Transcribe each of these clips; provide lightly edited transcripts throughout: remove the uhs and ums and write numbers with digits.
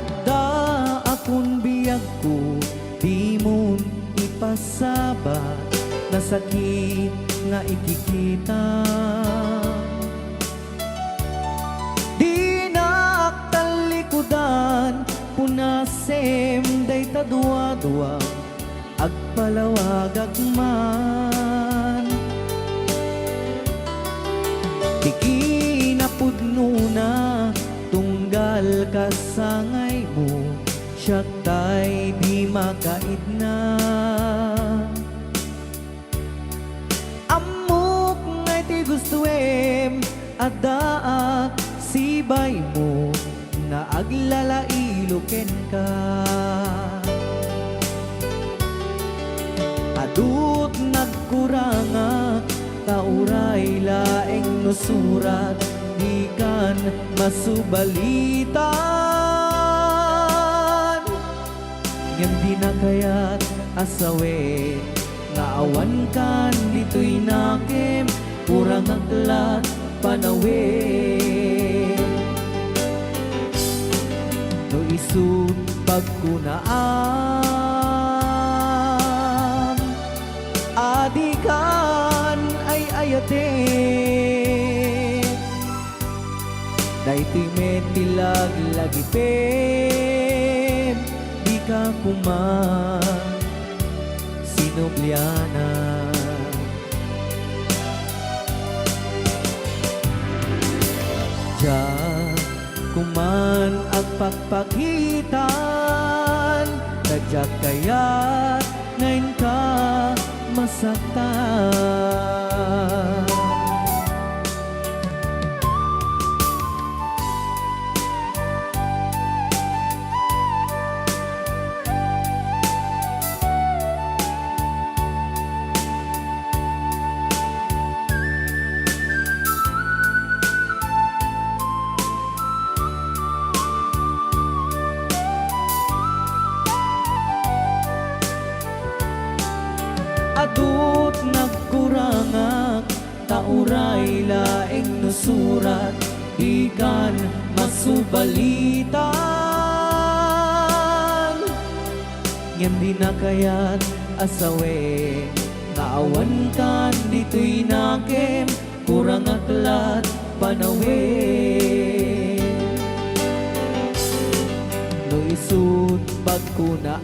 Adda akong biyag ko, di mo ipasabat na sakit nga ikikita. Di naktalikudan, punasem day tadwa-dwa, agpalawag agman. Di kinapudno na, tunggal kasangay mo, siya tay di makaidna. Amok ngay ti gustuem, adaa sibay mo, na aglalailuken ka. Adut nagkuranga, tauray laeng nusurat, di kan masubalitan. Ngem di na kaya't asawe, nga awan kan dito'y nakem, kurang aglat panawe. No isut pagkunaan, adikan ay ayate. Daytoy metilag lagipem, di ka kuman sinubliana. Diyan kuman ang pagpakitan, nadyak kaya't ngayon ka masaktan. Adut nagkurangak, tauray laeng nusurat, di kan masubalitan. Ngem di na kaya't asawe, naawan kan dito'y nakem, kurang aklat panawe. No isut pagkunaan,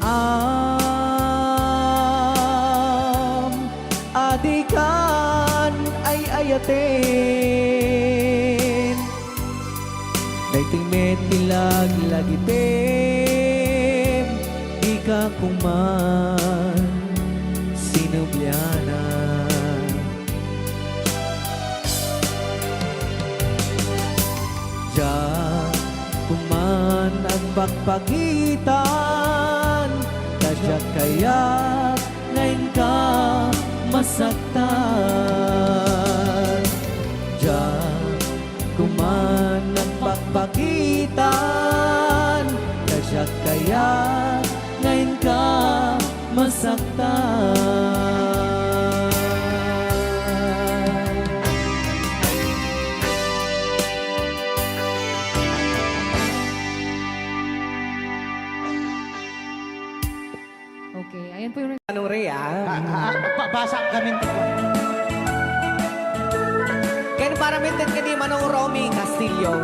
adikan ay ayaten. Daytoy metilag lagipem, di ka kuman sinubliana. Diyan kuman ang pagpagitan, kadyak kaya't ngayon ka masaktan. Diyan kuman ang pagpagitan, kadyak kaya't ngayon ka masaktan. Okay, ayan po yung... Anong Rhea? Basa kami. Ken para minten ka di Manong Romy Castillo.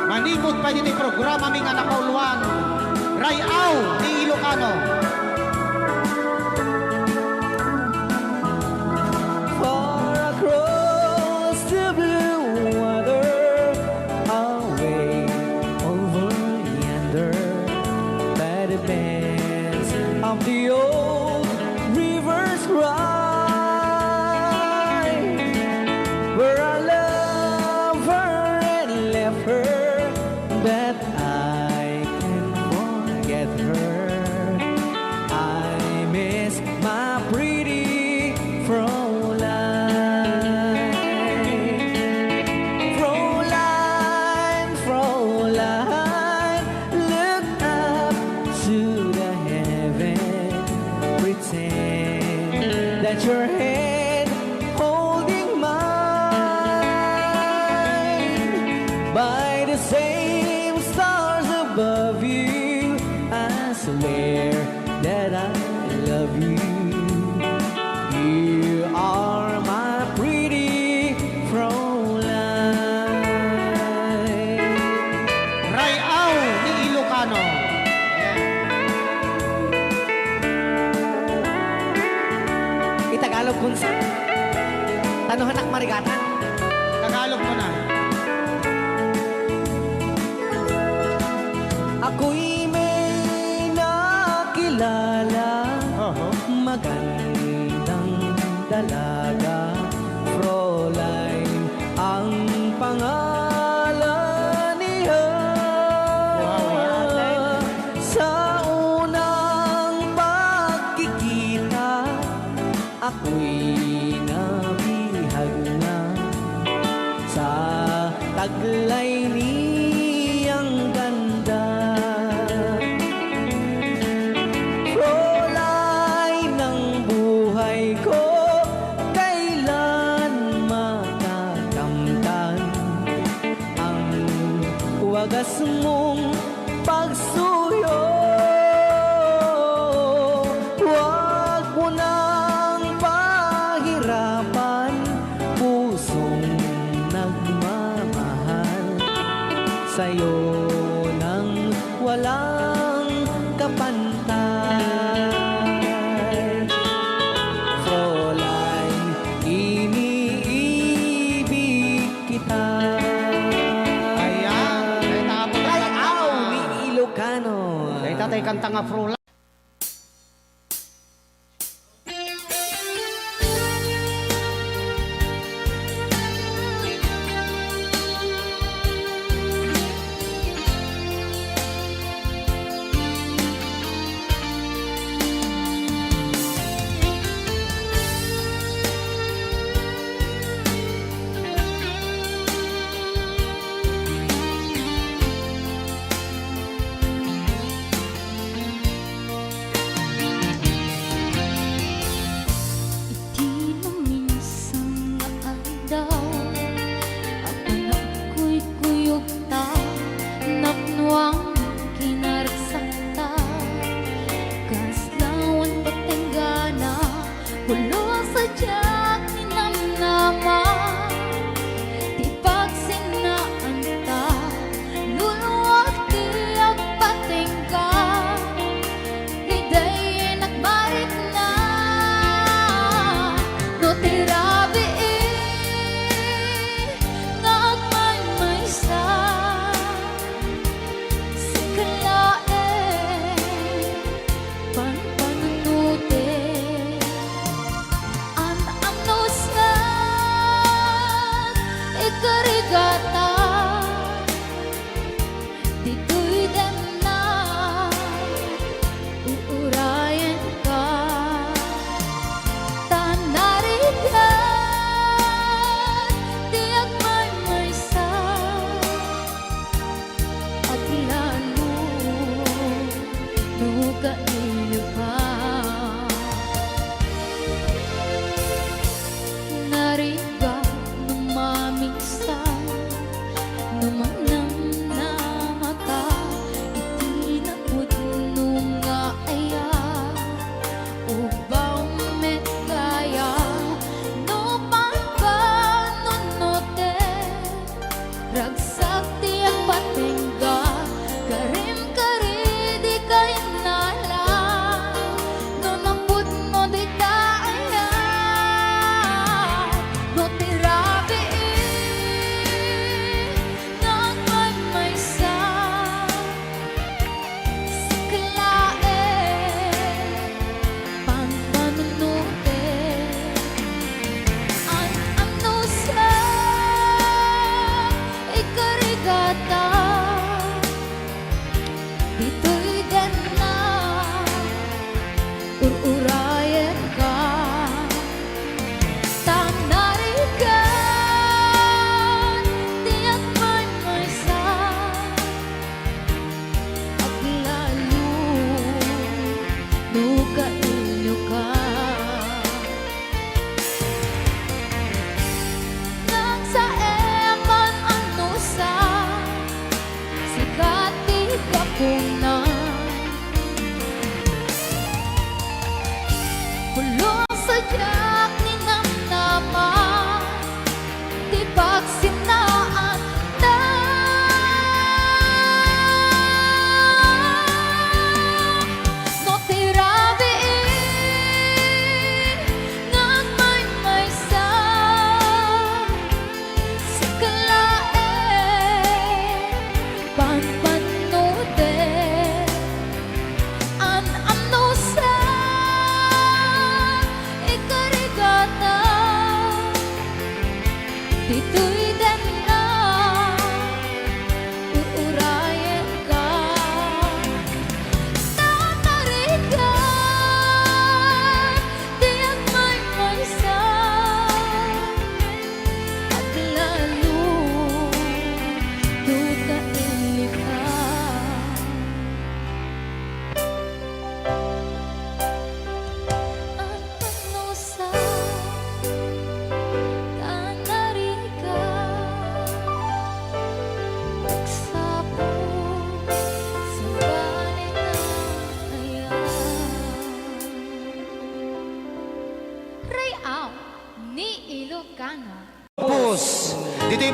Manimot pa yun yung programa ming anak kauluan. Rayaw ni Ilocano. Far across the blue water, away over yonder, by the banks of the old river's ride, where I love her and left her, that I can forget her. I miss my pretty Fräulein. Fräulein, Fräulein, look up to the heaven, pretend that your hand holding mine, by the same stars above you, ako'y nabihag na sa taglay niyang ganda. Kulay ng buhay ko, kailan makakamtan ang wagas mong pagsuyo. Huwag mo nang pahirapan pusong nagmamahal sa'yo nang walang kapantay. Fräulein, iniibig kita. Ayan, kay tapos Rayaw ni Ilocano. kay tatay kanta nga Frola.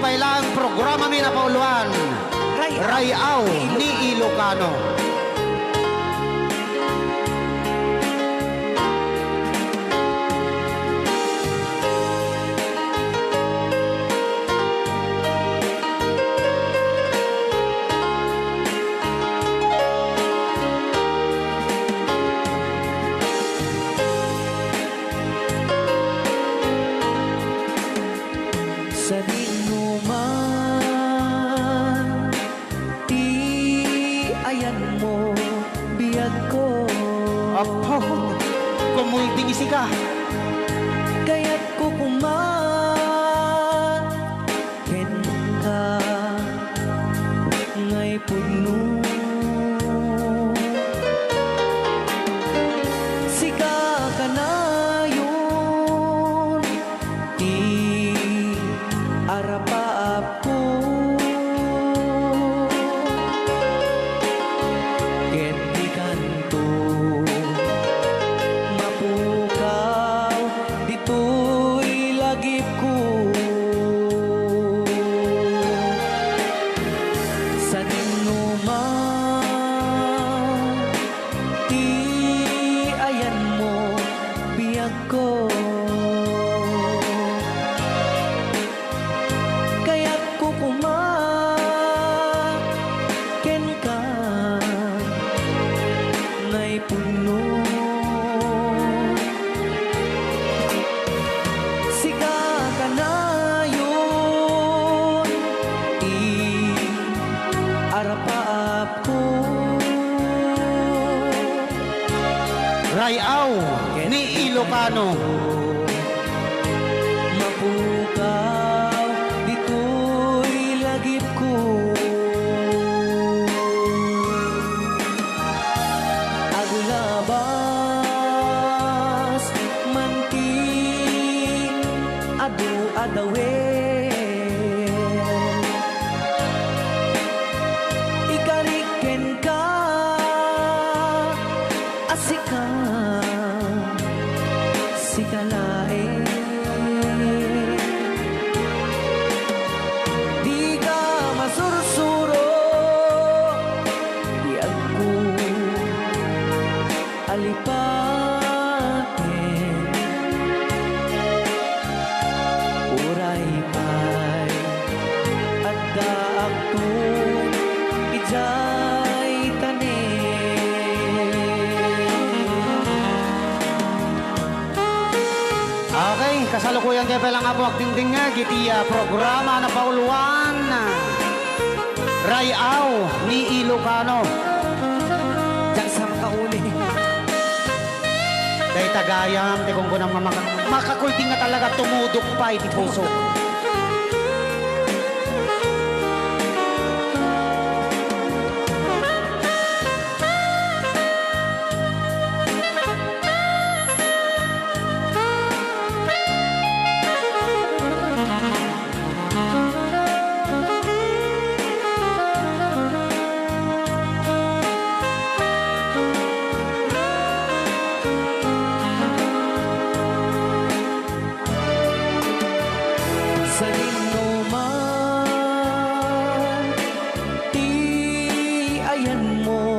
pailang programa mi na pauluan. Rayaw ni Ilocano. Sa dinuman, ti ayan mo, biyag ko. Apo, kumulting isi ka. Kaya't ko ken ka, ngay puno. Sika ka na yun, ti arapaap ko. Ken di kanto, mapukaw, dito'y lagip ko. Sa dinuman, ti ayan mo, biyag ko. Kaya't ko ken ka, ngay puno. Sika ka na yun, arapaap ko. Rayaw ni Ilocano. Mapukaw, dito'y lagip ko. Aglabas, manti, adu-adawe. Ikariken ka, asika, sikalae. Di ka masursuro, di ako alipatin. Uray pa'y adda ako, ijay tanin. Okay, kasalukuyan kayo palang nga po agdingding nga, gitiya programa na pauluan. Rayaw ni Ilocano. Diyan sa makauli. Dahil tagayam, di kung kunang makakulting nga talaga tumudok pa iti puso. Sa dinuman, ti ayan mo,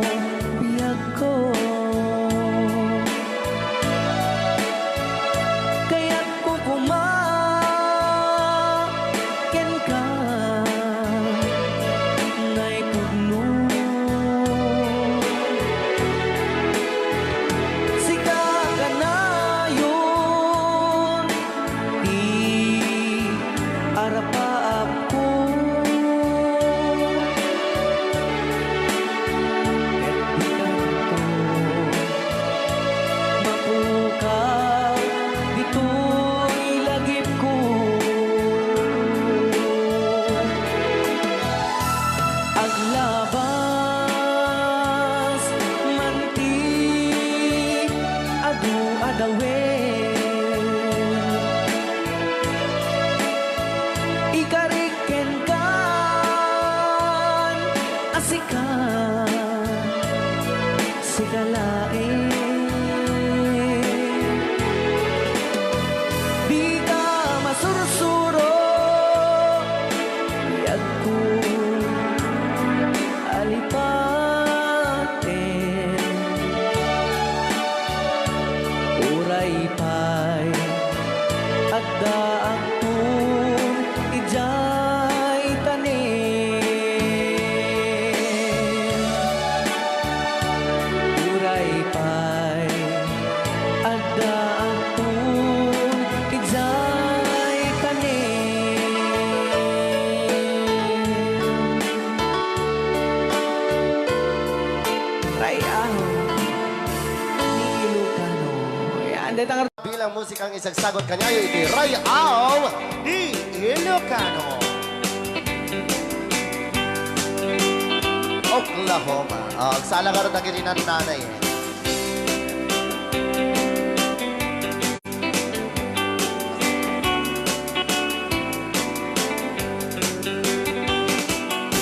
biyag ko. Kaya't ko ken ka, ngay puno. Sika ka na yun, ti arapaap ko. Ket di kanto, mapukaw, dito'y lagip ko. Aglabas, manti, adu-adawe. Ikariken kan, asika, sikalae. Di ka masursuro, Ulit ang Bilang musikang isang sagot kanya yung iti Ray Au ni Ilocano. Oklahoma. Ang salagar na gininan nanay.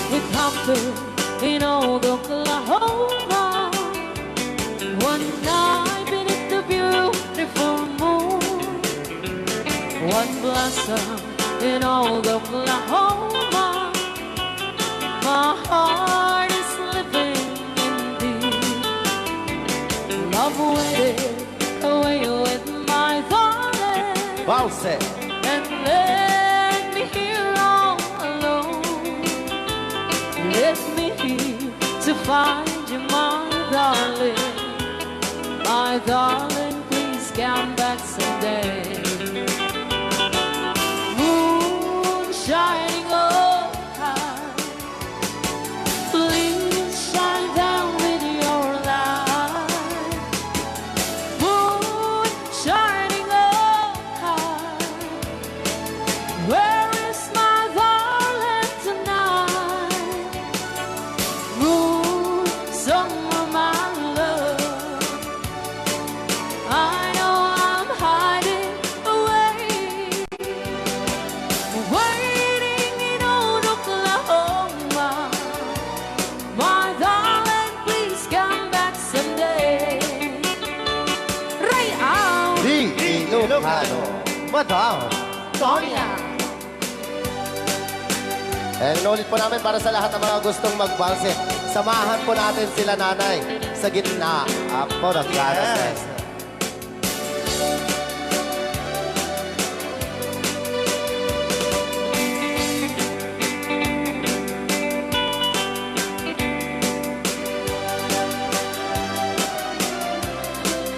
It happened in old Oklahoma one night beneath the beautiful moon. One blossom in old Oklahoma. My heart is living in thee. Love waited away with my darling. Valse. And let me here all alone. Let me here to find you, my darling. My darling, please come back someday. Moon shining oh high, please shine down with your light. Moon shining oh high, where is my darling tonight? Moon, somewhere my love, I know I'm hiding away, waiting in old Oklahoma. My darling, please come back someday. Ray out. Di Ilocano. Madam Tonya. Inulit po namin para sa lahat ng mga gustong magbalse. Samahan po natin sila nanay sa gitna. Ako nagkakases.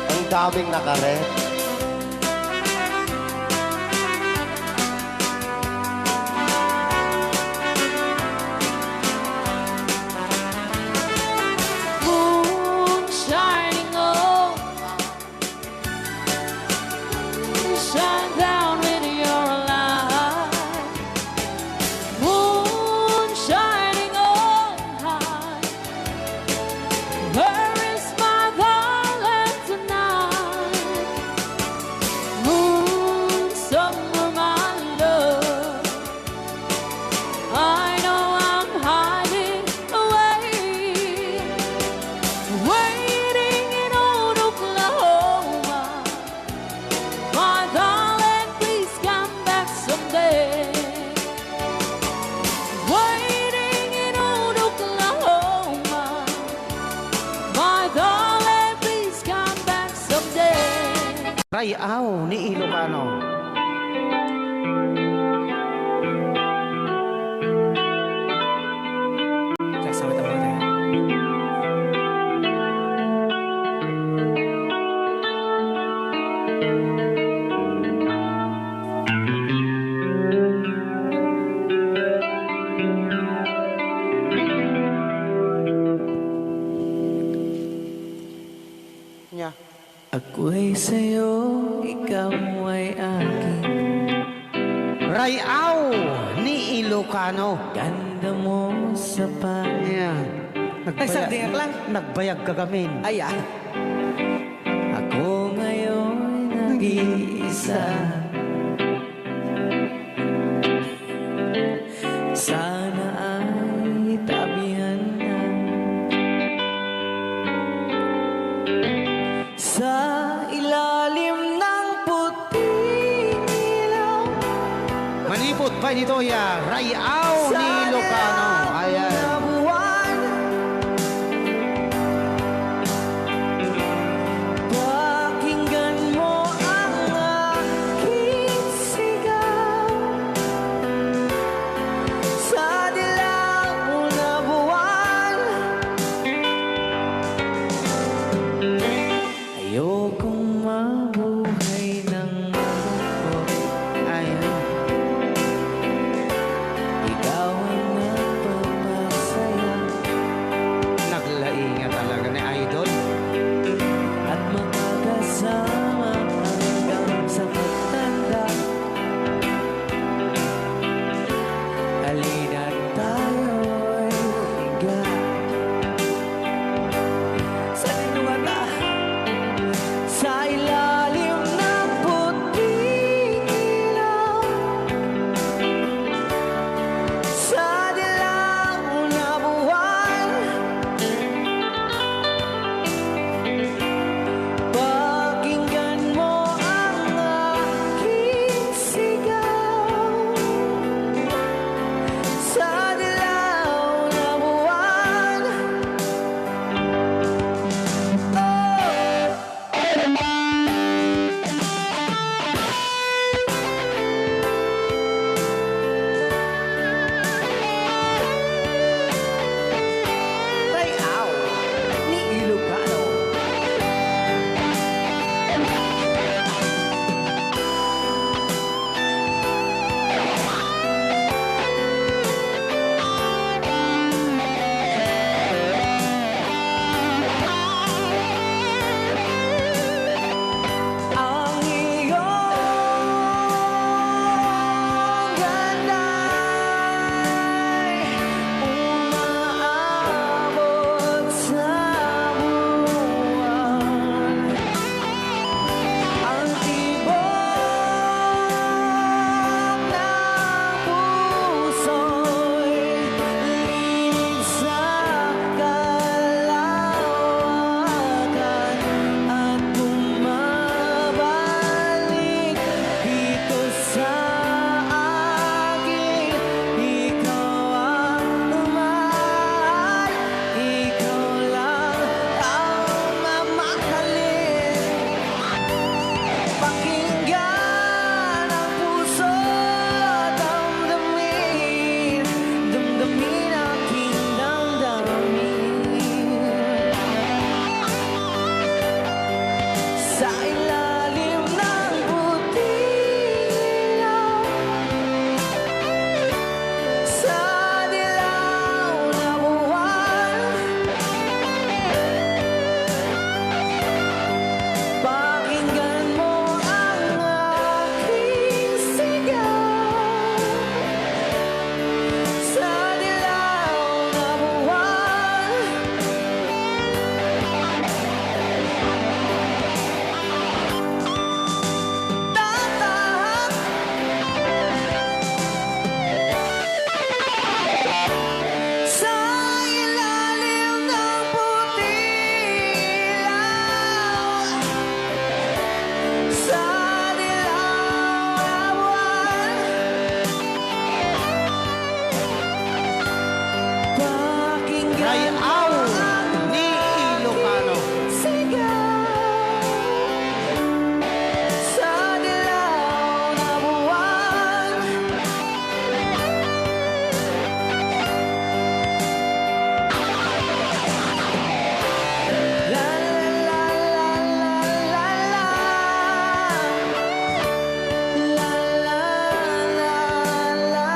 Ang daming nakaret. Moon shining oh, shine down with your light. Moon shining oh high, where is my darling tonight? Moon, somewhere my love, I know I'm hiding away, waiting in old Oklahoma. My darling, please come back someday. Waiting in old Oklahoma. My darling, please come back someday. Ray Au ni Ilocano. Kasama ito muna. Nya. Ako'y sa'yo, ikaw ay akin. Ray Au ni Ilocano. Ganda mo sa Yan. Nagsagdiyak lang. Nagbayag kagamin. Ay, ah. Ako ngayon nag-iisa. Sana ay tabihan na sa ilalim ng puting ilaw. Manipot pa nito ya. Ray Au ni Ilocano. Ayan. Pakinggan mo ang aking sigaw sa dilaw na buwan. Ayokong mabuhay ng malungkot. Ayan. Rayaw ni Ilocano. Sa dilaw na buwan. La la la la la la. La la la la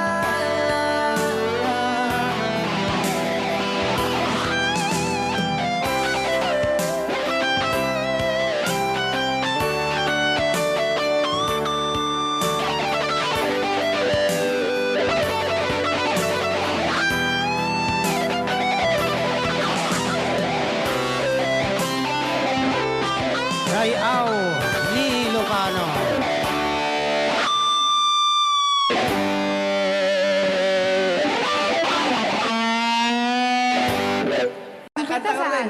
Rayaw ni Ilocano. Kanta ka rin.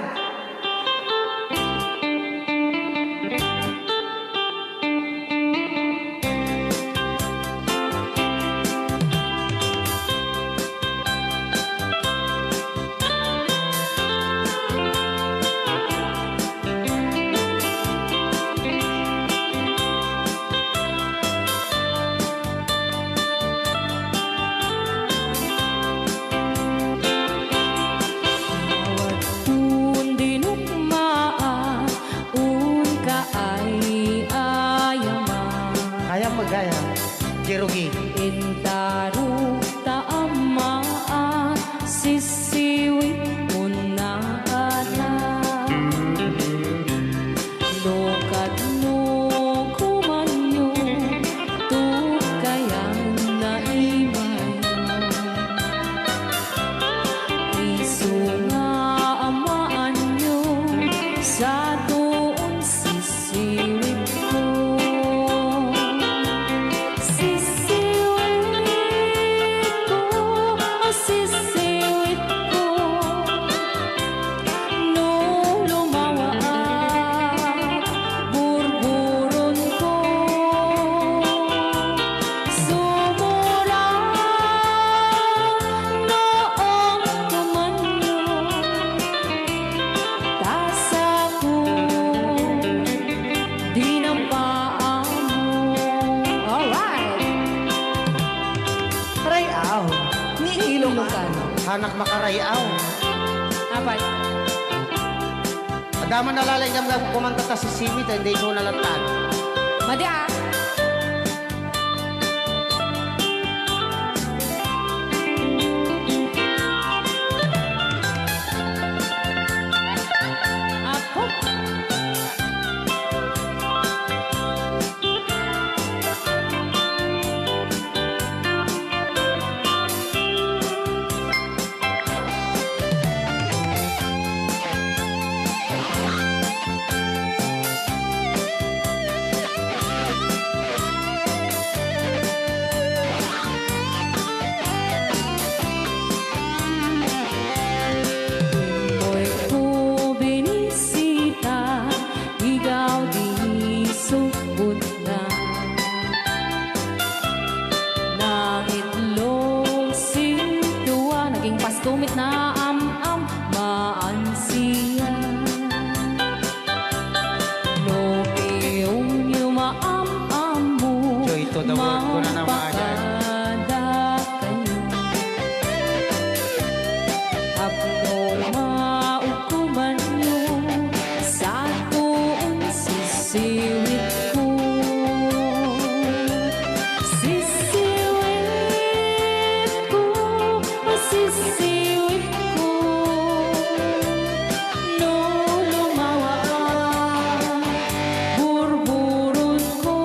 Un dinukmaan, un kaay-ayaman. Kaya magaya. Jerugi. Intaruk taamaan, sisiwit mo na alam. Lokat mo kumanyo, tukayan na imayan. Isu nga amaan nyo, sa doon sisiwit ko. Sisiwit ko, sisiwit ko. No lumawa burburon ko. Sumura noong tumanyo. Tasa ko, di nampaan mo. Alright. Rayaw ni Ilocano. Hanak makarayaw. Apat. Adama nalalay jam kumanta ta si Simit, hindi ko nalatan. Madi ah. Ako. Mo'y ko binisita, ikaw di subot na. Nang itlog sintuwa, naging pastumit na am-am, maansiya. Lopiyong yumaam-am mo, Joy to the world ko na naman, Adan. mapakada kayo. Abno maukuman nyo, sa tuon sisiwit ko. Sisiwit ko, sisiwit ko. No lumawa burburon ko.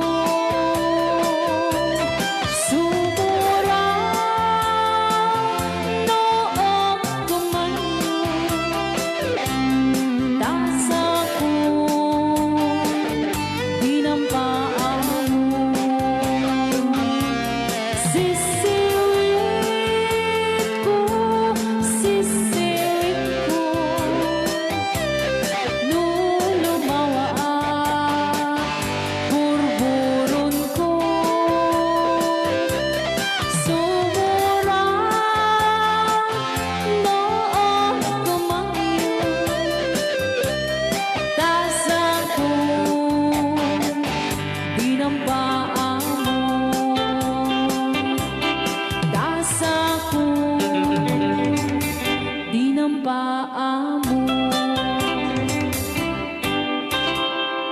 amo.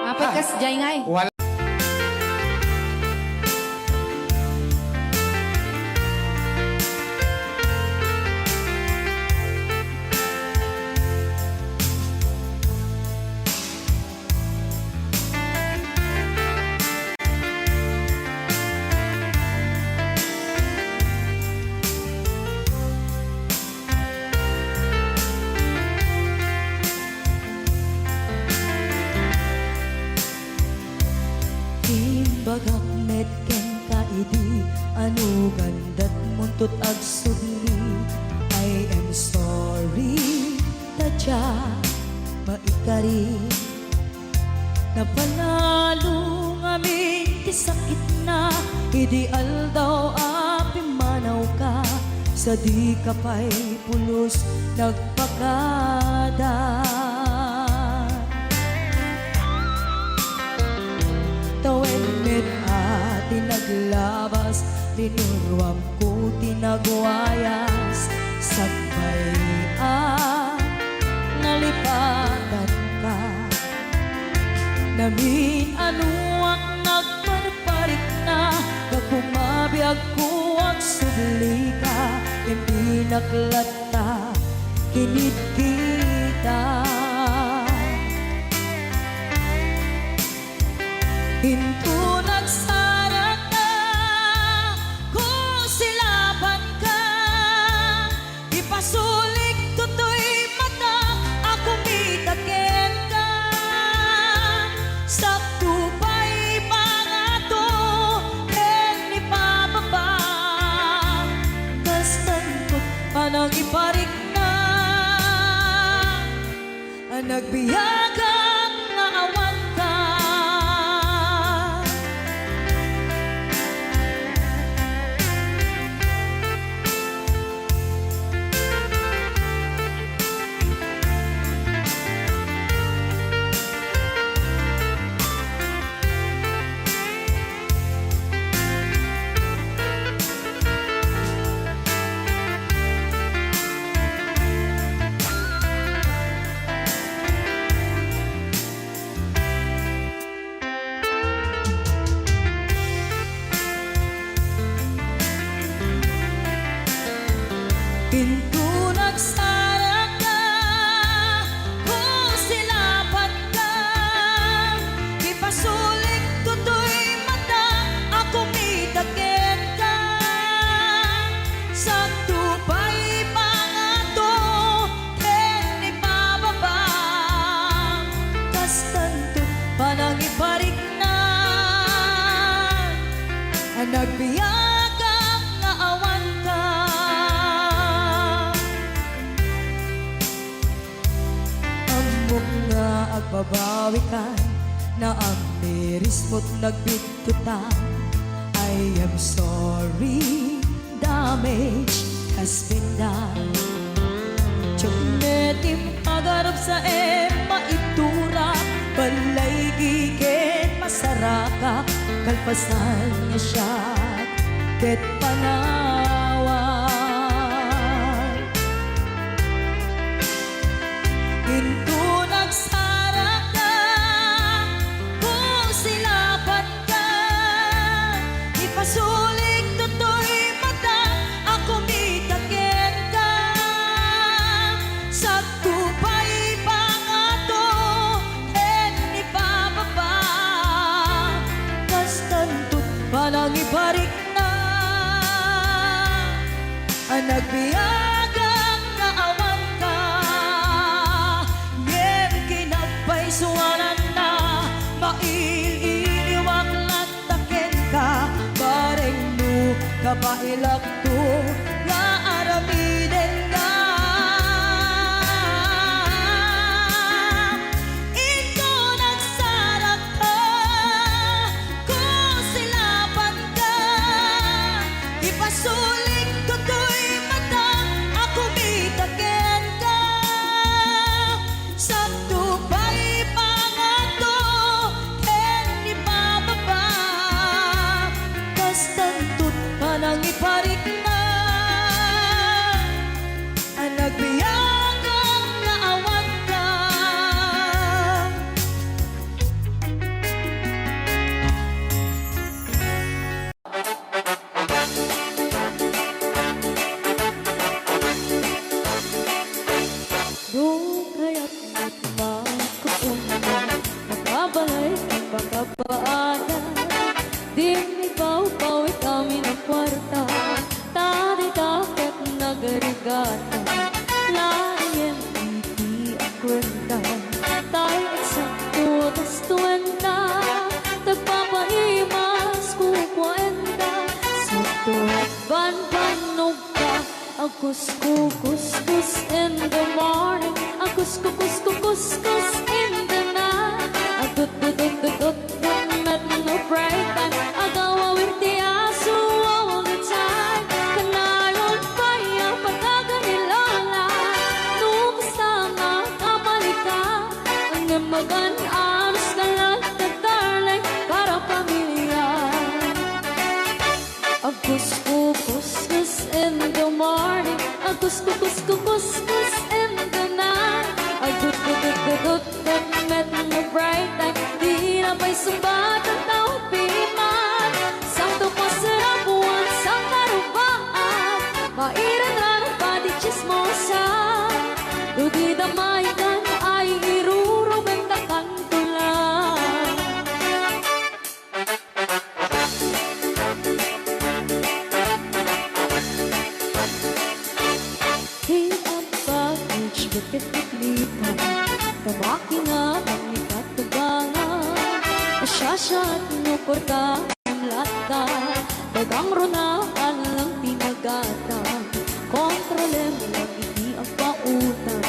Apat kas jay ngay. Wala. Timbagak met ken kaidi anu gandat muntut ag subli. I am sorry tadya maikari napanalo ngamin ti sakit na ideal daw api manaw ka sa di kapay pulos nagpakada. Tawen met ati naglabas, tinuruam ko tinagwayas. Sagbay nalipatan ka. Namin anuak nagparparik na, pagpumabiyag ko ang subli ka. Hindi naklata, kinit kita. Hinto nagsara ka, kung silaban ka. Ipasulik tutoy mata, ako mitaken ka. Sakto pa'y pangato, ken ipababa. Kastan ko panang iparik na, nagbiyagang naawan ka. Pinto nagsara ka, kung silaban ka. Ipasulik tutoy mata, ako mitaken ka. Sakto pa'y pangato, ken ipababa. Kastanto panang iparik na, nagbiyagang naawan ka. Amok nga agbabawi ka, na ang miris mo't nagbitutan. I am sorry, damage has been done. Tsunetim agarap sa maitura, balay gigen masaraka. Kalpasan niya siya, ket panawan. Hinto nagsara ka, kung silaban ka. Ipasulik tutoy mata, ako mitaken ka. Sakto pa'y pangato, ken ipababa. Kastanto panang iparik na, nagbiyagang naawan ka. Ngem kinagpaisuanan na, maililiwak lataken ka. Bareng no kapailak to, nga aramiden ka. Ito nagsara ka, kung silaban ka. Ipasulik tutoy mata, ako mitaken ka. Sakto pa'y pangato, ken ipababa. Kastanto't panang iparik na, kaya't magkukumba Makabalay ang pagkapaada Di mipaw-pawi kami ng kwarta Tadi-takot nagarigata Lain hindi ang kwenta Tayo eksakto tas 20 Tagpapahimas kukwenta Sakto ban-banog ka Agus-kus-kus in the morning Agus-kus-kus-kus in the night Agut-gut-gut-gut met no break time Agawawirti aso all the time Kanayon pa yung pagkaganilala Nung kasama kapalika Ang namagan anos na lang na darling Para pamilya Agus-kus-kus in the morning Agus-kus-kus-kus in the night Agut-gut-gut-gut met no break time Di na may sumbat ang taupiman Sakto pa sarap buwan sa karubaan Mairan na ng pati chismosa Dugi damay kan ay irurumentakan ko lang Di ang package bukit-buklipan Tamaki nga ang ikatubangan Asyasya at nuporta ang lata Dagang runaan lang tinagata Kontrolem lang hindi ang pautan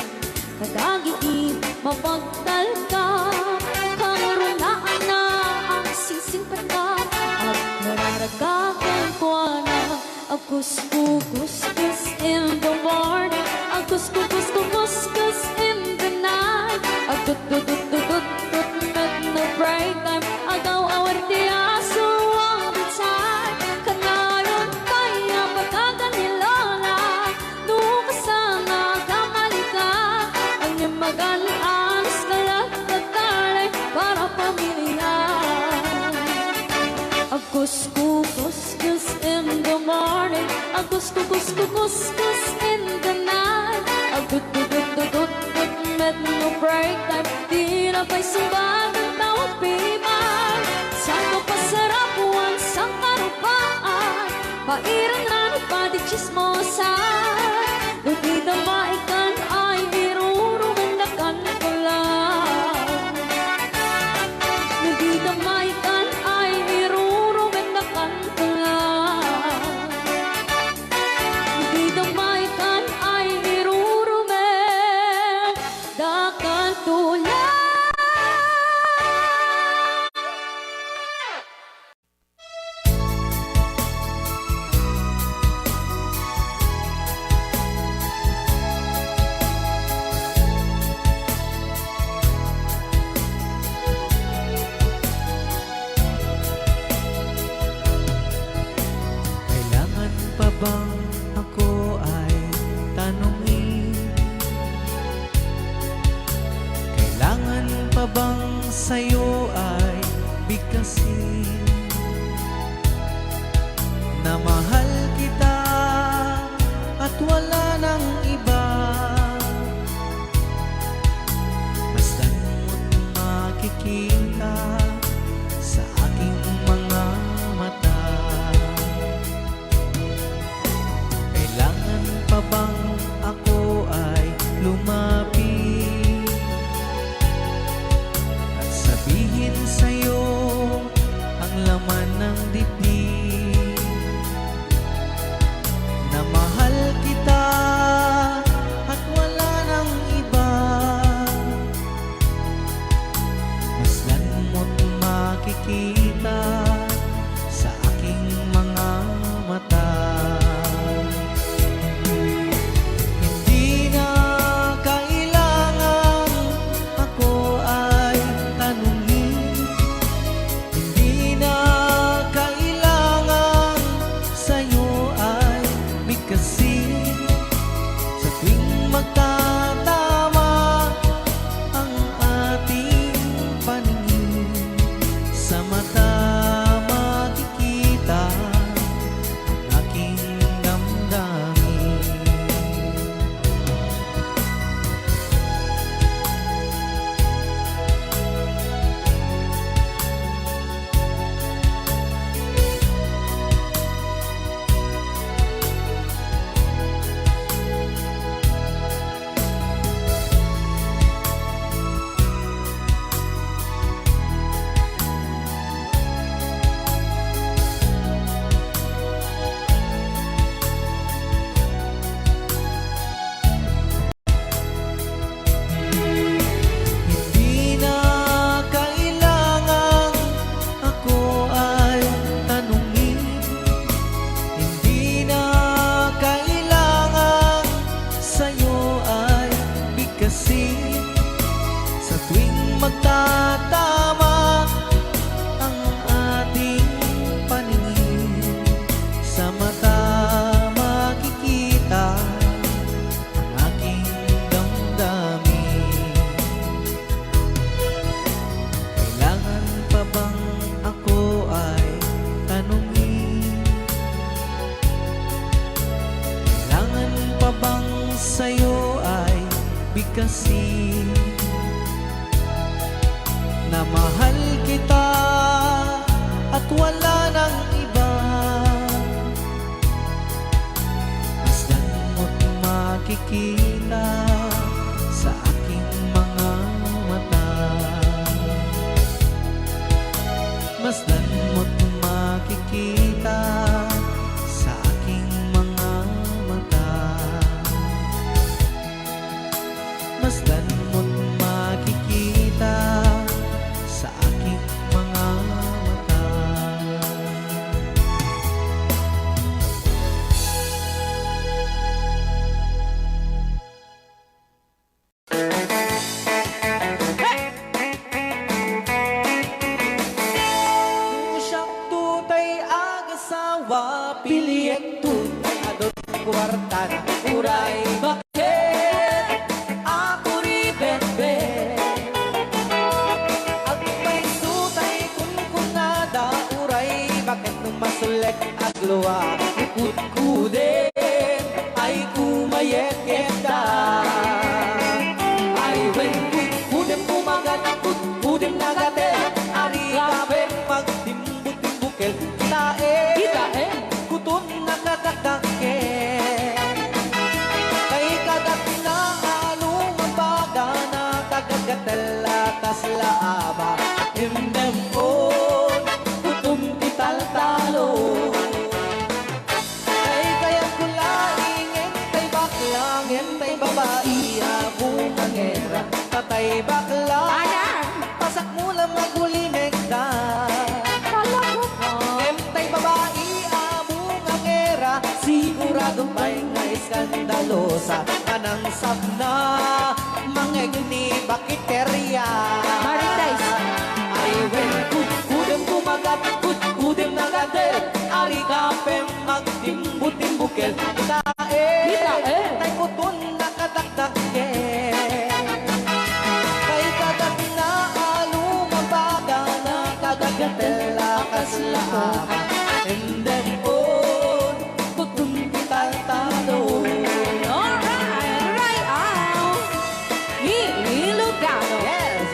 Kadagiti mapagtal ka Kang runaan na ang sisingpata At nararagakan ko na Agus-kus-kus in the morning Agus-kus-kus in the night Agut-gut-gut-gut met no break time Agaw-awar di aso all the time Kanayon pa yung pagkaganilala Nung kasama kamalika Ang imagan anos ka lang na darling Para pamilya Agus-kus-kus in the morning Agus-kus-kus in the night Agut-gut-gut-gut met no break time Di na pa'y sumbag ang tawag piman Saan ko pasarap buwan sa karupaan Pairan na nagpadig chismosa Dugi na maikan ay irurumendakan ko lang Dugi na maikan ay irurumendakan ko lang Dugi na maikan ay irurumendakan ko lang Kailangan pa bang ako ay tanungin? Kailangan pa bang sa'yo ay bigkasin? Na mahal kita at wala nang iba Masdan mo't makikita sa aking mga mata Kailangan pa bang ako ay lumapit At sabihin sa'yo ang laman ng dibdib Na mahal kita at wala nang iba Masdan mo't magtatama ang ating paningin. Sa mata makikita ang aking damdamin. Kailangan pa bang ako ay tanungin? Kailangan pa bang sa'yo ay bigkasin na mahal kita at wala nang iba? Masdan mo't makikita sa aking mga mata. Masdan mo't makikita sa aking mga mata. Masdan mo't makikita sa aking mga mata. Siyang tutay agasawa, piliyek tutay adot kwarta na uray. Bakit ako ri bebe? At may sutay kung kunada uray. Bakit nung masulek at luwa ikut-kudin ay kumayeketa? Ay when kudem kumagat kudem nagate ari kapen magtimbut-timbukel tae kutun nakadakdake kay kagat na alumabaga na kagagatela kaslaaba himdem on kutum ital-talo kay kayang kulaing entay baklang entay babae abong angera tatay bakla pasak mo lang magulimekta entay babae abong angera sigurado pa'y nga iskandalosa kanang sabna mangeg ni bakiterya ay when kudem kumagat kudem nagate ari kapem magtimbut-timbukel tae tay utun nakadakdake kay kagat na alumabaga na kagagatela kaslaaba and then on kutun ital-talo. Alright, right out. Ilugano. Yes.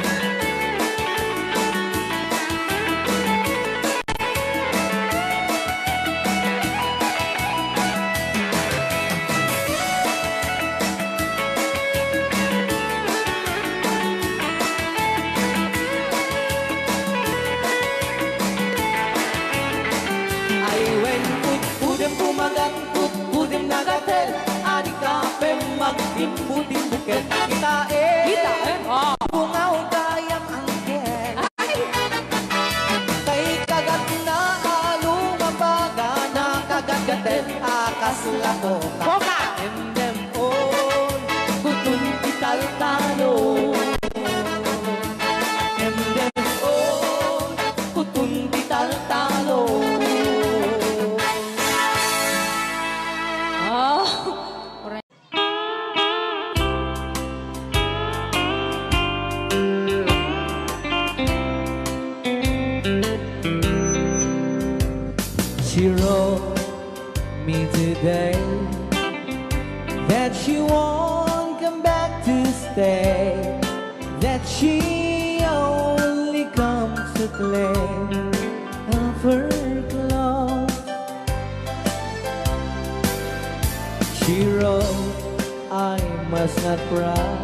Ay when kudem kumagat kudem nagatel ari kapem magtimbut-timbukel itae bungaw kayang angkel kay kagat na alumabaga na kagagatel akaslakoka and them on kutun ital-talo and them on kutun ital-talo. She wrote me today that she won't come back to stay, that she only comes to claim of her clothes. She wrote, I must not cry,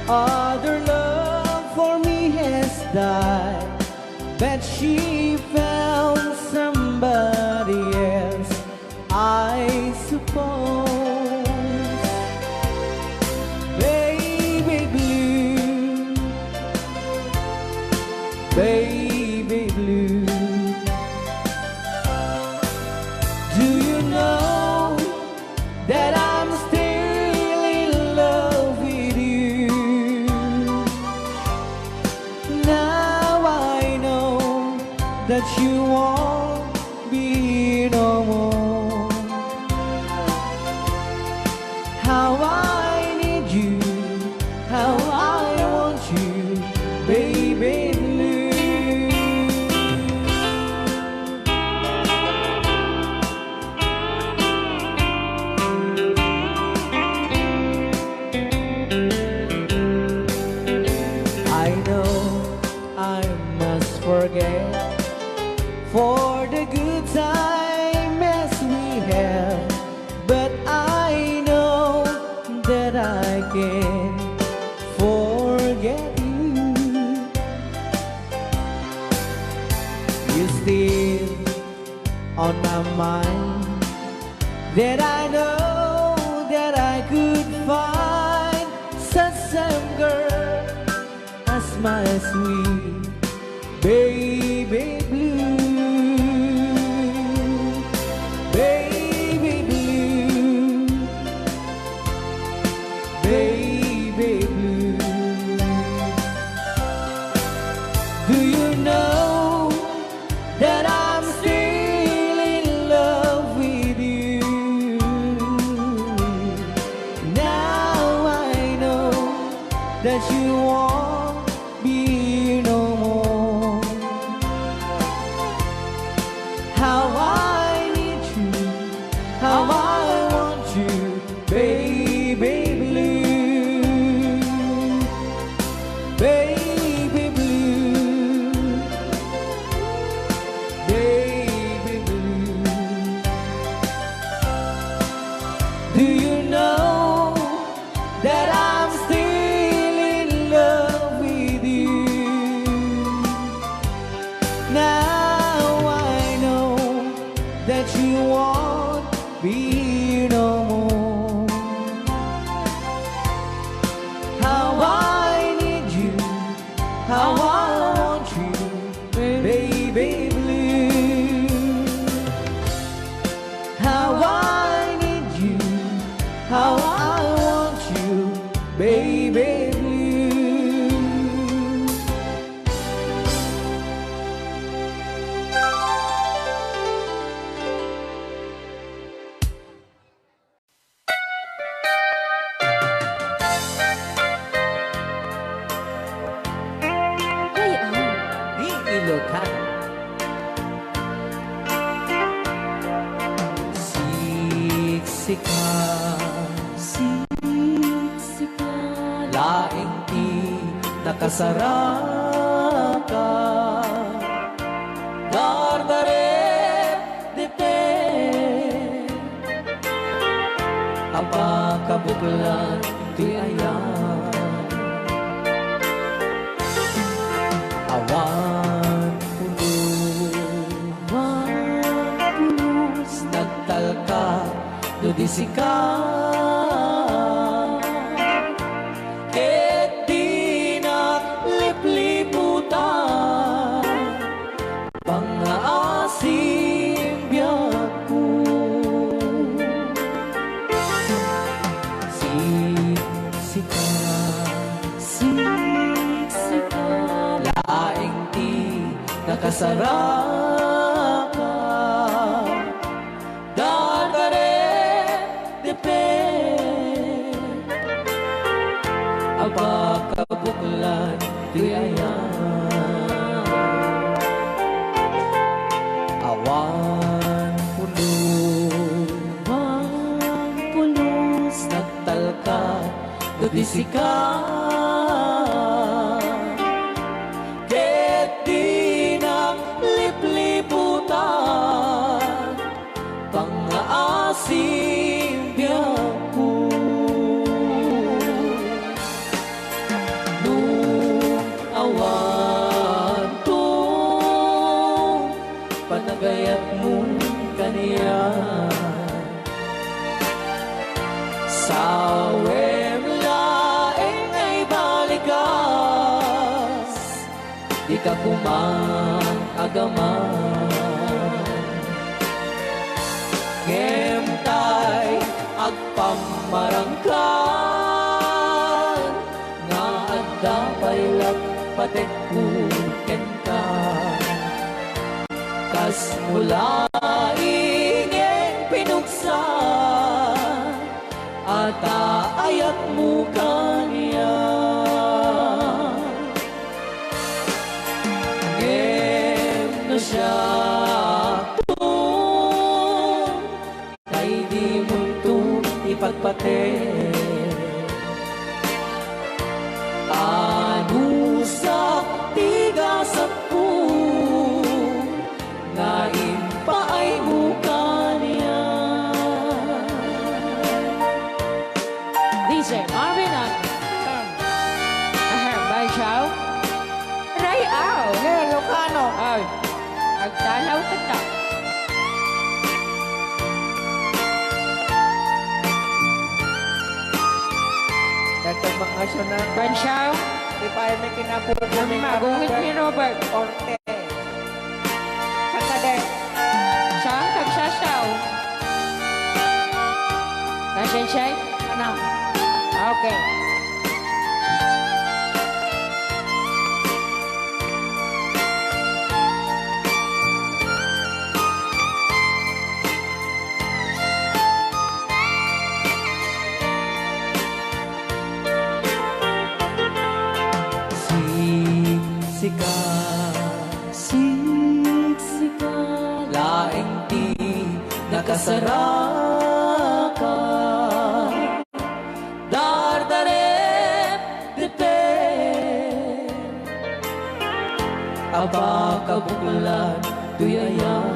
other love for me has died, but she found somebody else, I suppose. Baby blue, baby blue, do you know that I'm still in love with you? that you won't be no more. How I need you, how I want you, baby blue. I know I must forget for the good times we have, but I know that I can forget you. You still on my mind, that I know that I could find such some girl as my sweet baby blue, baby blue, baby blue. Do you know that I'm still in love with you? Now I know that you won't be no more. How I need you, how I want you, baby blue, baby blue, baby blue. Do you know that I'm still in love with you? Now I know that you won't be no more. How I need you, how I want you, baby blue. How I need you, how I want you, baby blue. Ray Au. Iilokan. Siksikan, laing di nakasaraka. Dardaret dete, apakabuklan di ayan. Awan pulos, nagtalka, nudisika. Ket di naglipliputan, pangaasim biyak ko. Siksikan, laing di nakasaraka. Dardaret depet, apakabuklan di ayan. Awan pulos, nagtalka, nudisika. Ket di naglipliputan, pangaasim biyak ko. Nung awan to, panagayat mo kaniyan. Sawem laeng ay balikas, di ka kumang agaman. Ngemtay agpamarangkan, nga adda paylak patek ken ka. kas mula ingin pinuksan at aayat mo kaniya. Ngem na siya kay di mo ito ipagpate. Ano sa tigas at po na impaay mo kaniya. DJ Marvin at Bay Chow. Ray Au. Ngayon, Lucano. Ay, agdalaw ka ta. Dagdag mga siya na Ban Chow. di pa ay may kinapupumi Magungit ni Robert. Orte. Kakade. Siya, tagsasaw. Nasensay? Ano? Okay. Siksika, Siksika, laing di nakasaraka. Dardaret dite, aba kabukulan tuyayan.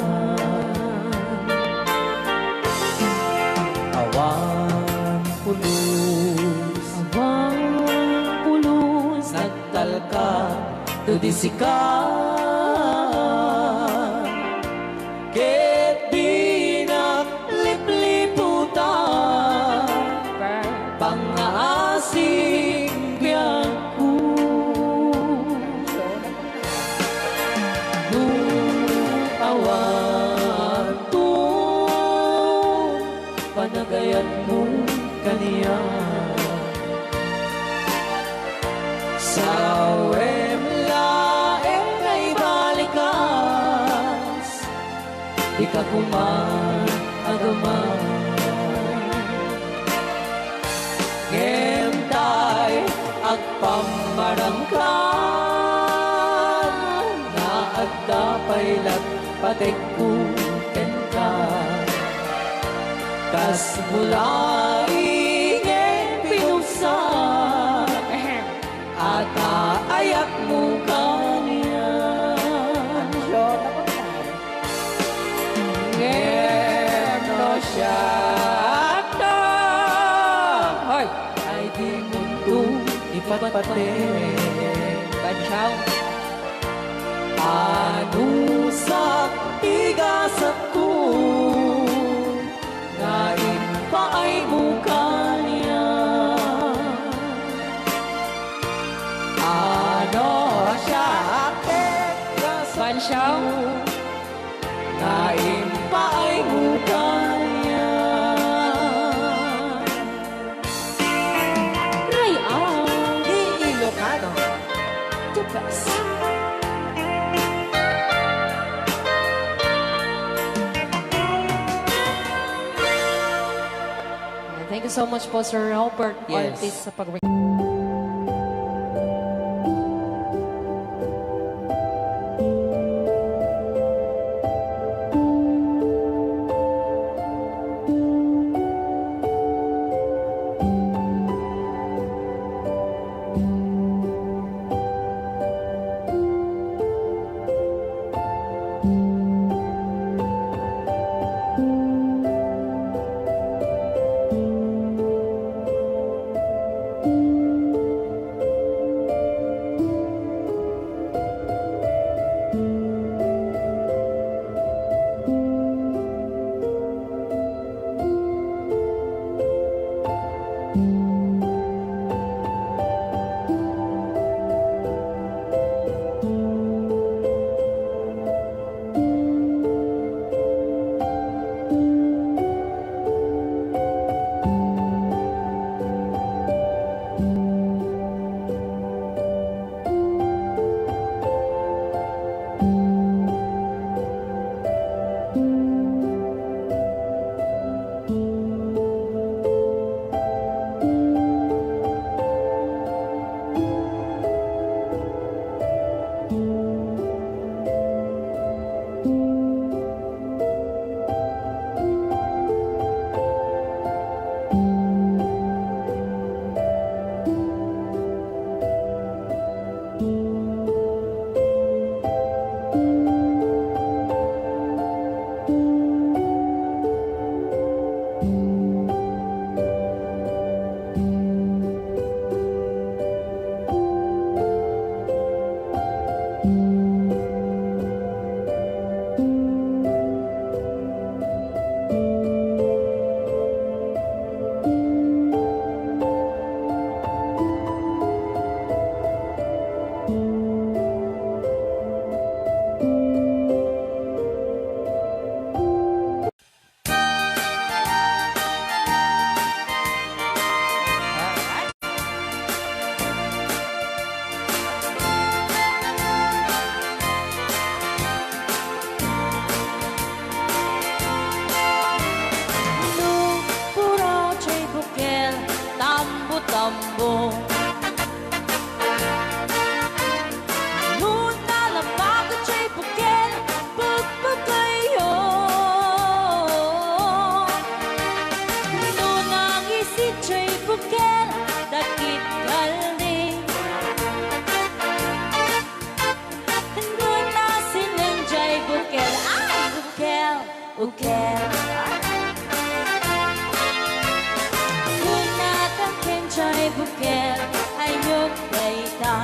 Awan pulos, awang pulos, nagtalka tudisikan. Ket di naglipliputan pangaasing biyangku. Nung awan to panagayan mo kaniya. Sa laeng ay balikas, di ka kuman agaman. Ngentay agpamarangkan, na agdapay lat patekuten ka. Kas mula ingin pinuksan at aayat mo kaniya. Ngem no siya to, Hoy, ay di mo ito ipatpate. Ban Chow. Ano sa tigas at ko na ipaay mo kaniya. Ano siya tigas Ban Chow. na ipaay mo kaniya. Ray Au, Di Ilocano. the best. Thank you so much po, Sir Robert Yes. Ortiz, sa pag bukel Lunatan kencay bukel Ayok dayta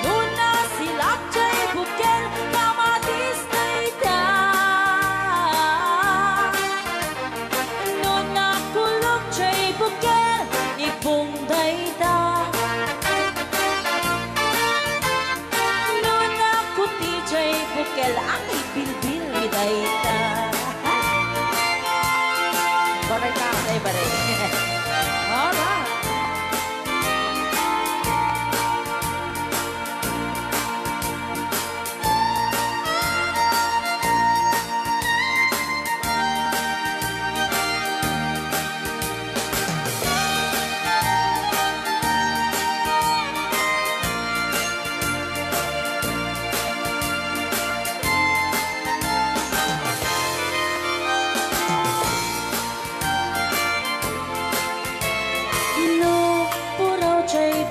Nuna silap chay bukel Kamatis dayta Nuna kulok chay bukel Ipong dayta Nuna kuti chay bukel Ang ibilbil ni dayta Baray ka, day baray. Alright.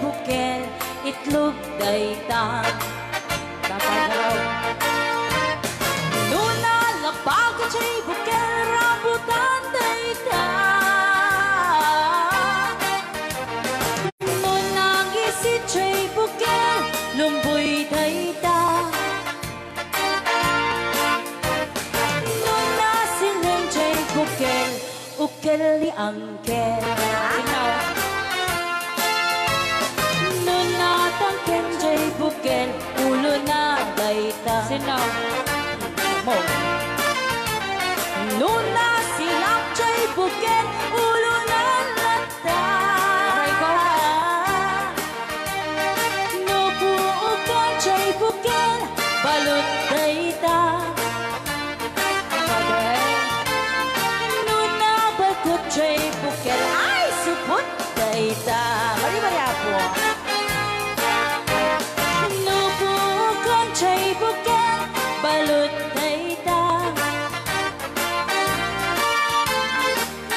Bukel, itlog dayta Tatagaraw Nuna lapag chay bukel Rambutan dayta Nuna gisit chay bukel Lumboy dayta Nuna silang chay bukel Ukel li angkel Nunatang kenjay bukel Ulo na dayta Sinaw mo Nuna silap chay bukel Ulo na lata Nubuukan chay bukel Balot dayta Nuna bakot chay bukel Ay supot dayta Bari-bari apo chay bukel balot dayta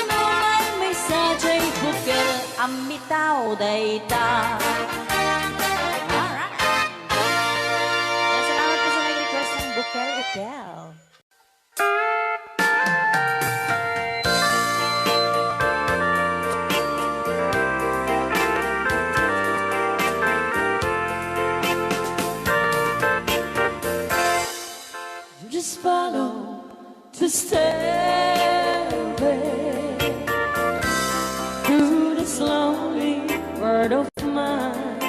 Nunay may sa chay bukel amitaw dayta Alright. Salamat po sa nag-request ng bukel ukel. Just follow the stairway through this lonely world of mine.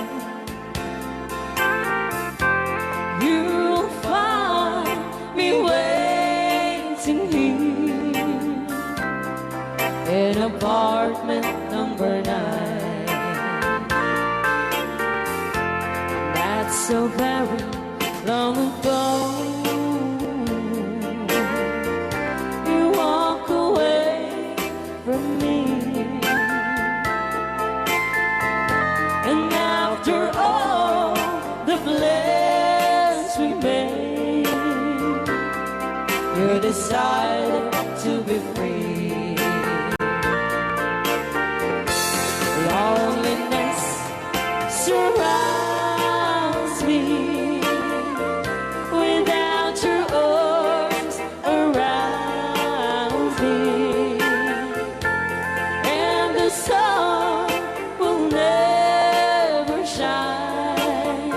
You'll find me waiting here in apartment number 9. That's so very long ago. And after all the plans we made, you decided to be free. Loneliness surrounds me without your arms around me. And the sun will never shine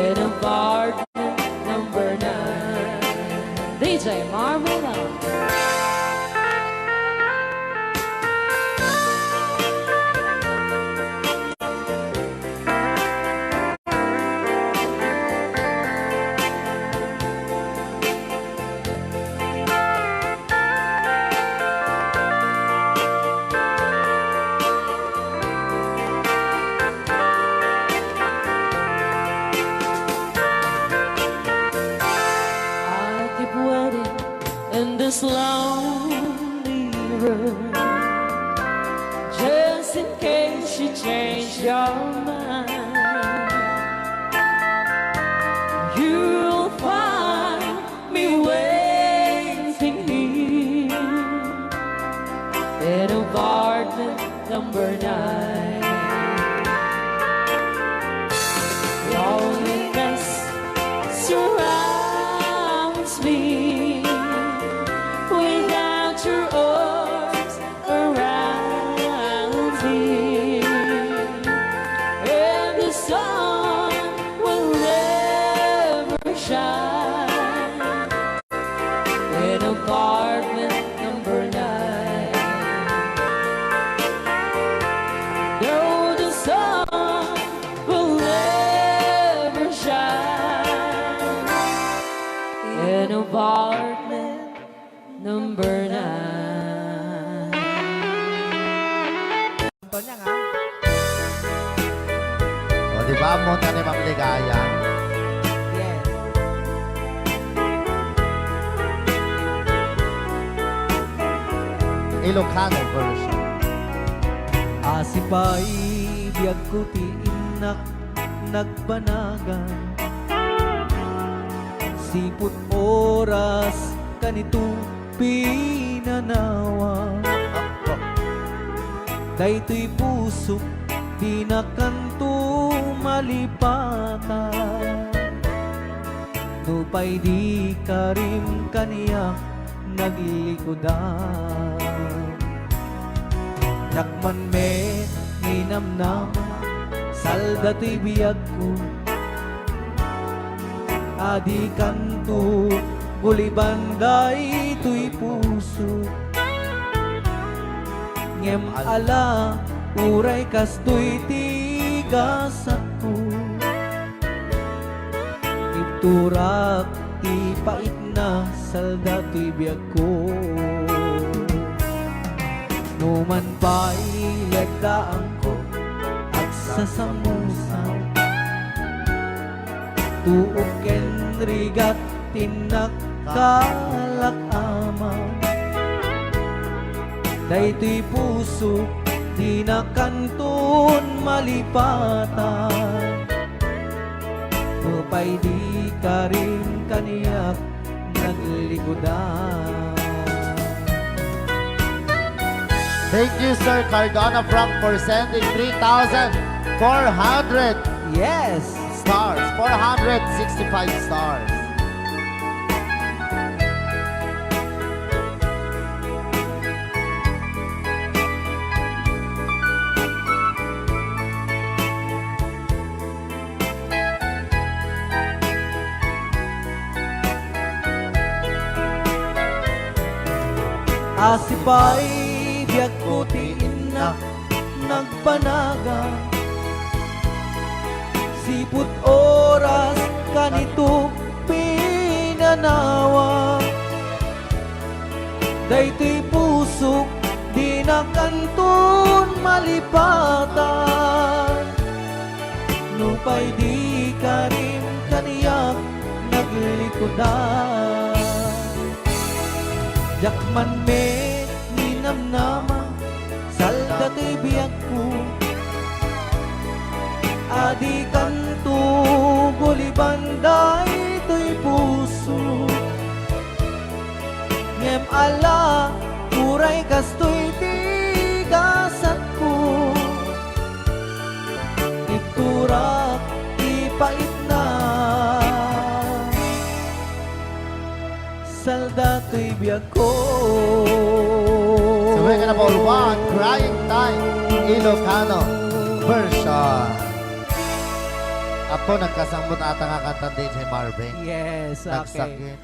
in apartment number 9. DJ Marvin. In this lonely room, just in case you change your mind, you'll find me waiting here in apartment number 9. Loneliness surrounds see. And the sun will never shine in apartment number 9. No, the sun will never shine in apartment number 9. Tonya nga. O, di ba? Monta ni Ma'am Ligaya. Yes. Ilocano version. Asipay biyag ko ti inak nagbanagan. Siput oras kanito pinanawa. Daytoy pusok di na kanto malipatan. Nupay di ka rin kaniya naglikodan. Yakman me ninamnama salda to'y biyag ko. Adi kanto gulibanday to'y puso. Ngem ala uray kastoy tigas ako. Iturak ti pait na salda to'y biyag ko. Numan pa'y lagdaan ko at sasamusan. Tuok ken rigat tinak kalakama. Daytoy puso di na kanton malipatan. Upay di ka rin kaniyak naglikodan. Thank you, Sir Cardona Frank, for sending 3,400 Yes! stars. 465 stars. Asipay biyag ko ti inak nagpanaga. Siput oras kanito pinanawa. Daytoy pusok di na kanton malipatan. Nupay di ka rin kaniyak naglikodan. Yakman me ninamnama salda to'y biyag ko. Adi kanto gulibanday to'y puso. Ngem ala uray kastoy tigasat ko. Iturak ipait na salda to'y biyag ko. Suwi ka na po, one, Crying Time, Ilocano version. Apo, nagkasambot ata nga kanta din si Marvin. Yes, okay. Nagsakit.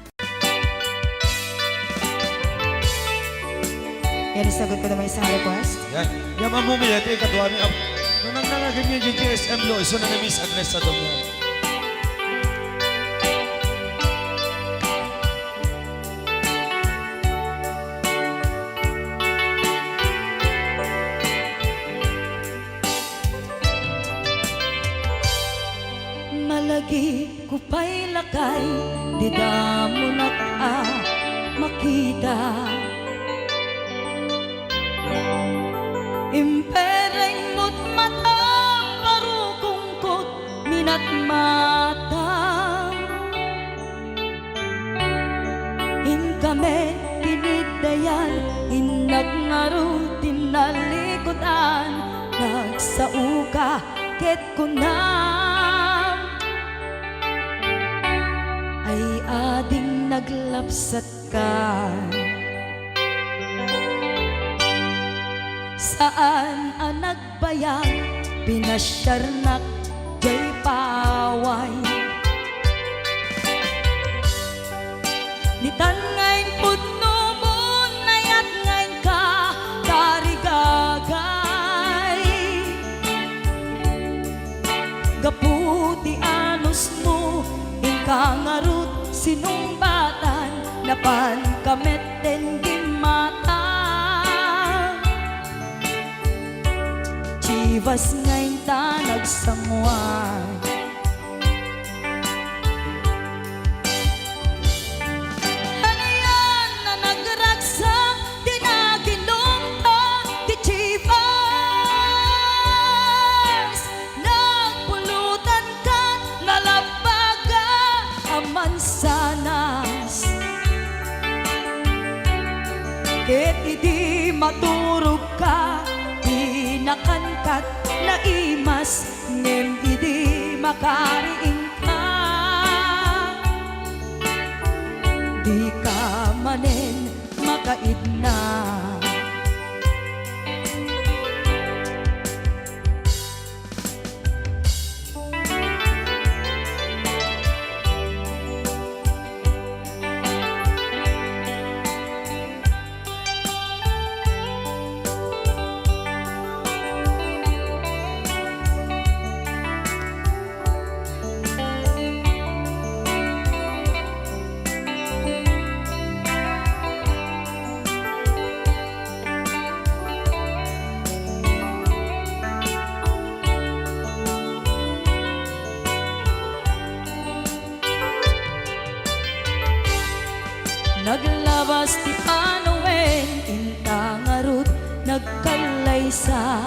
Yan, isagot ko naman isang request. Yan. Yan mamumiyat eh, katuwa ni Apo. Nung nangangaganyan yung GSM lo, iso na Miss Agnes sa doon. Malagi ko pa'y lakay, di da mo makita. Impereng mo't matang parukungkot minat mata. In kami tinidayan, inag ngarutin na likodan. Nagsauka ket kunam ay ading naglapsat ka. Saan ang sayang pinasyarnak jay paway. Nitan ngayon pudno mo nayat ngayon ka karigagay. Gaputi anos mo ingkang arut sinumbatan napan kamet den di mata. Chivas ngayon ta nagsangwan. Ano yan na nagragsak di naginom ta di Chivas. Nagpulutan ka nalabaga aman sanas. Ket idi maturog ka nakankat na imas ngem idi makariing ka. Di ka manen makaidna. Naglabas ti Panoen, intang arut nagkalaysa.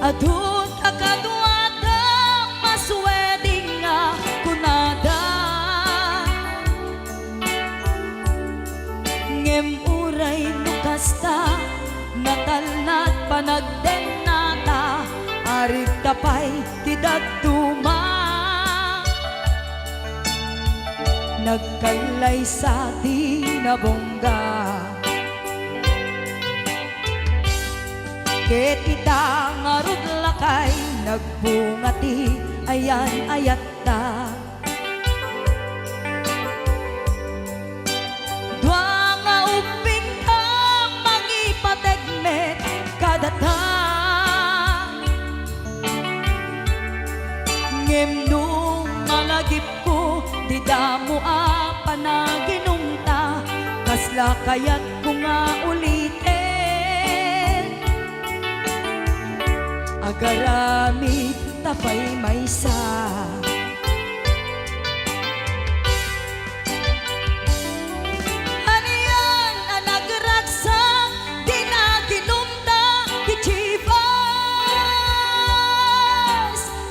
Adun akaduada masweding nga kunada. Ngem uray nukasta natalnat panagdenata. Arig tapay ti daduma. Nagkalay sa di nabongga. Ket ita ngarud lakay nagbungati ayan ayat ta. Dua nga uping ka mangipategmet kadata. Ngem nung malagip ko di damo apa na ginungta. Kasla kayat ko nga ulitin. Agaramid tapay maysa. Ano yan ang nagragsak di na ginumta di Chivas.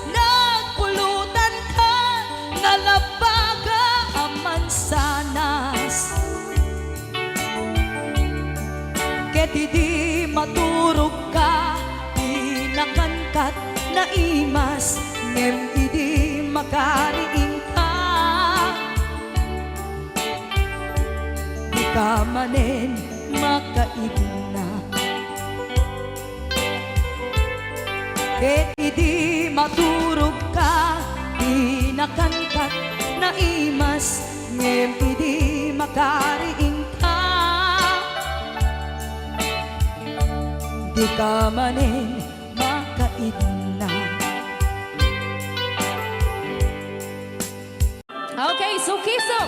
Nagpulutan ka nalabaga aman sanas. Ket di maturog ka di nakangkat na imas. Ngem idi makariing ka. Di ka manen makaidna. Ket idi maturog ka di nakangkat na imas. Ngem idi makariing ka. Di ka manen makaidna. Okay, so Kiso.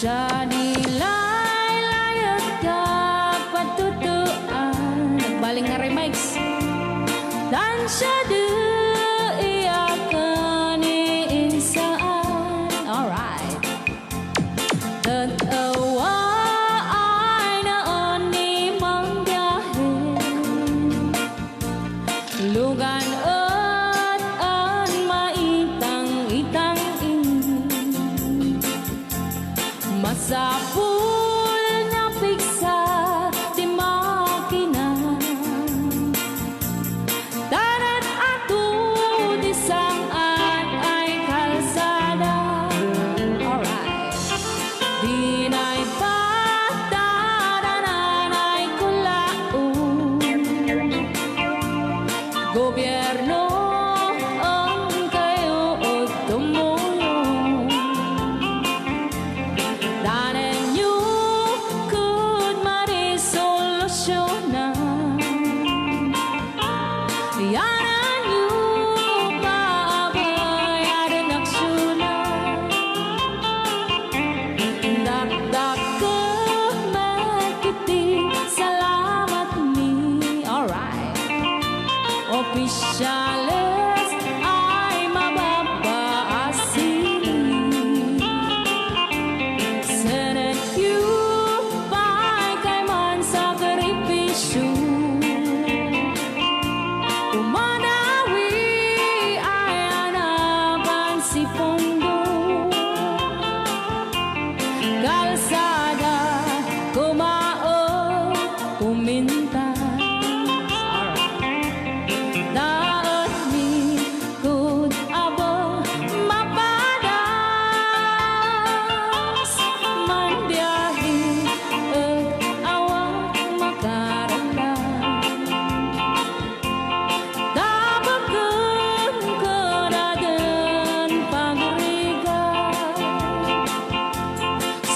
Siya nilay layag ka patutuan. Nagbaling nga remix. Dansya de iyakan iisaan. Alright. Tatawa ay naon ni mang biyahe. Lugan at an maitang-itang masapul na piksa di makina. Darat ato di saan ay kalsada. Alright. Di na'y patadanan ay kulaon. Gobyerno ang kayo o tumulong. Danan nyo could marisolusyonan. Yanan nyo paabayaran aksyonan. Dakdak ka magkiti, salamat mi. Alright. Opisyales ay mababaasin. Senate you pa'y kay man sakripisyo. Umanawi ay anapan si Pondo. Kalsada, kumaon, kumintas. Daan mi kud abo mapadas. Man biyahe at awak makaramdam. Dabagan ko na din pagrigat.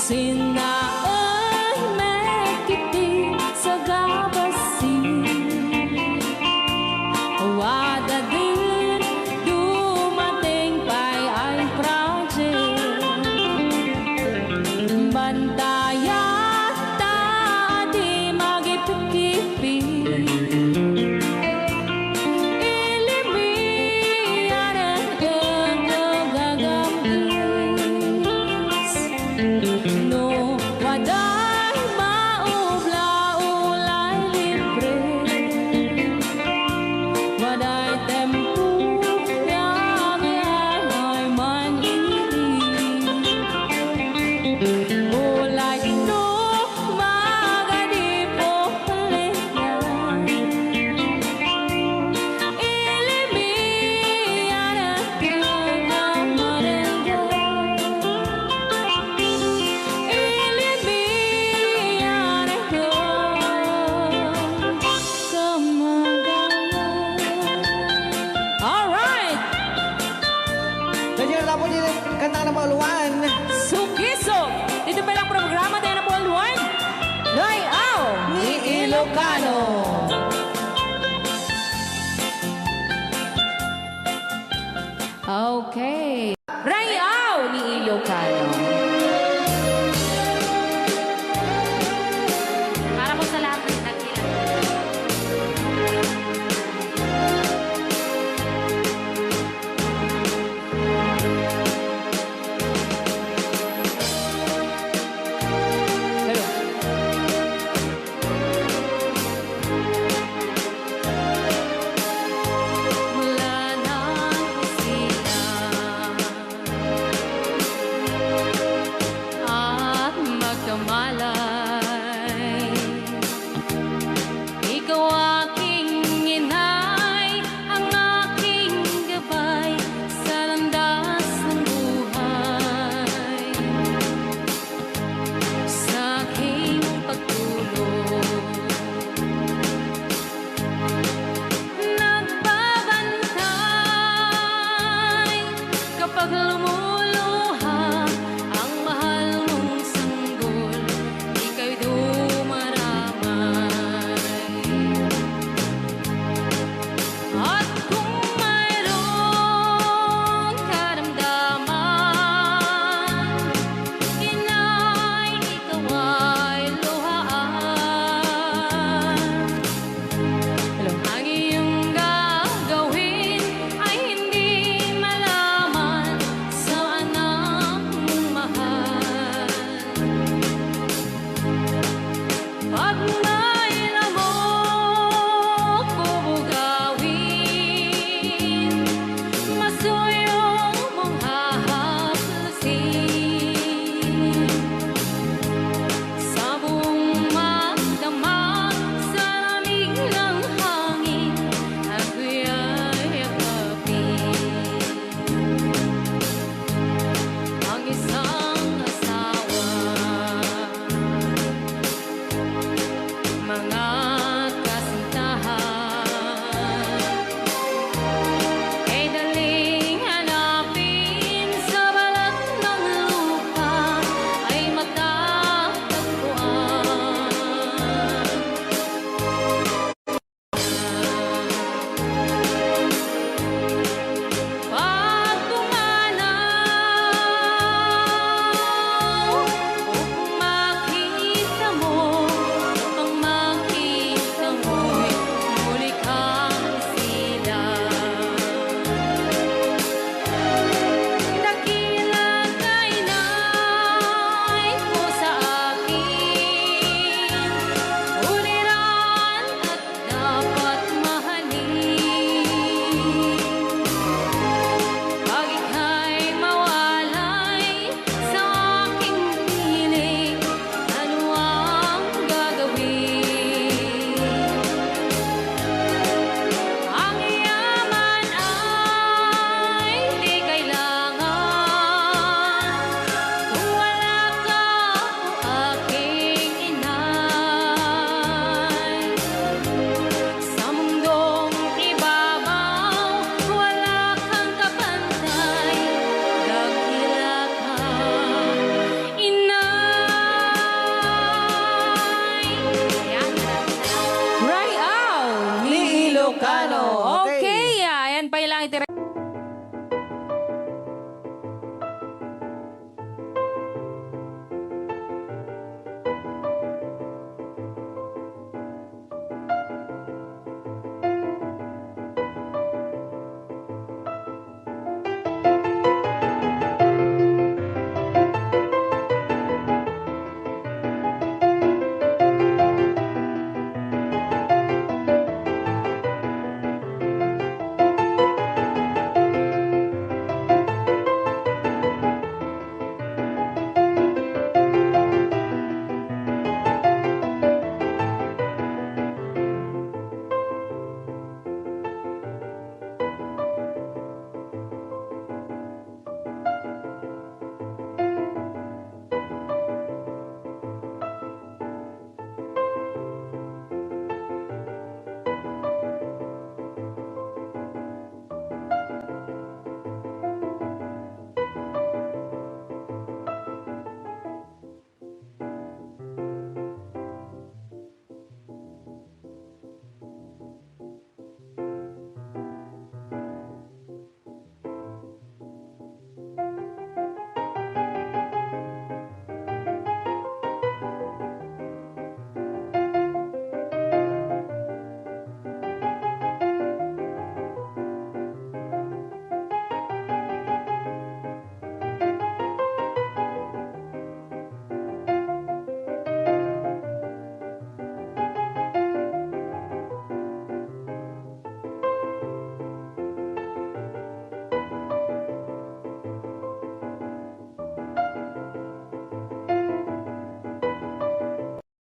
Sinaan mekiti sa gabasin. Wada din dumating pa'y ay project. Bantayan ta di magipikipi. Ilimihan ang gagamis. No, waday maubla-ulay libre. Waday tempo yang ay manili. Ulay no magadipo palitan. Ilimihan ang kagamarenga. Ilimihan ang kagamarenga. Alright! Ganyan na po din ang kanta ng Pauluan. Sukisok! Dito pa lang programa tayo na Paul Juan. Ni Ilocano.